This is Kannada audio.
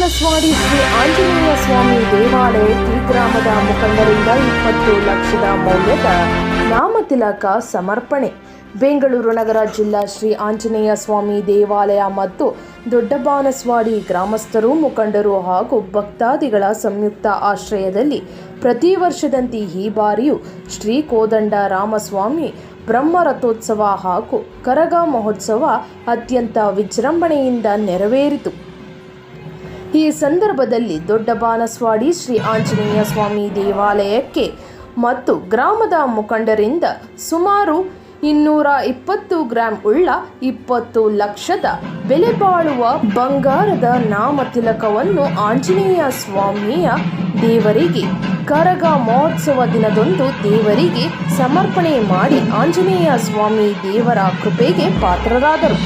ದೊಡ್ಡಬಾನಸ್ವಾಡಿ ಶ್ರೀ ಆಂಜನೇಯ ಸ್ವಾಮಿ ದೇವಾಲಯಕ್ಕೆ ಗ್ರಾಮದ ಮುಖಂಡರಿಂದ 20 ಲಕ್ಷದ ಮೌಲ್ಯದ ನಾಮತಿಲಕ ಸಮರ್ಪಣೆ. ಬೆಂಗಳೂರು ನಗರ ಜಿಲ್ಲಾ ಶ್ರೀ ಆಂಜನೇಯ ಸ್ವಾಮಿ ದೇವಾಲಯ ಮತ್ತು ದೊಡ್ಡಬಾನಸ್ವಾಡಿ ಗ್ರಾಮಸ್ಥರು, ಮುಖಂಡರು ಹಾಗೂ ಭಕ್ತಾದಿಗಳ ಸಂಯುಕ್ತ ಆಶ್ರಯದಲ್ಲಿ ಪ್ರತಿ ವರ್ಷದಂತೆ ಈ ಬಾರಿಯೂ ಶ್ರೀ ಕೋದಂಡ ರಾಮಸ್ವಾಮಿ ಬ್ರಹ್ಮರಥೋತ್ಸವ ಹಾಗೂ ಕರಗ ಮಹೋತ್ಸವ ಅತ್ಯಂತ ವಿಜೃಂಭಣೆಯಿಂದ ನೆರವೇರಿತು. ಈ ಸಂದರ್ಭದಲ್ಲಿ ದೊಡ್ಡಬಾನಸ್ವಾಡಿ ಶ್ರೀ ಆಂಜನೇಯ ಸ್ವಾಮಿ ದೇವಾಲಯಕ್ಕೆ ಮತ್ತು ಗ್ರಾಮದ ಮುಖಂಡರಿಂದ ಸುಮಾರು 220 ಗ್ರಾಂ ಉಳ್ಳ 20 ಲಕ್ಷದ ಬೆಲೆ ಬಾಳುವ ಬಂಗಾರದ ನಾಮತಿಲಕವನ್ನು ಆಂಜನೇಯ ಸ್ವಾಮಿಯ ದೇವರಿಗೆ ಕರಗ ಮಹೋತ್ಸವ ದಿನದಂದು ದೇವರಿಗೆ ಸಮರ್ಪಣೆ ಮಾಡಿ ಆಂಜನೇಯ ಸ್ವಾಮಿ ದೇವರ ಕೃಪೆಗೆ ಪಾತ್ರರಾದರು.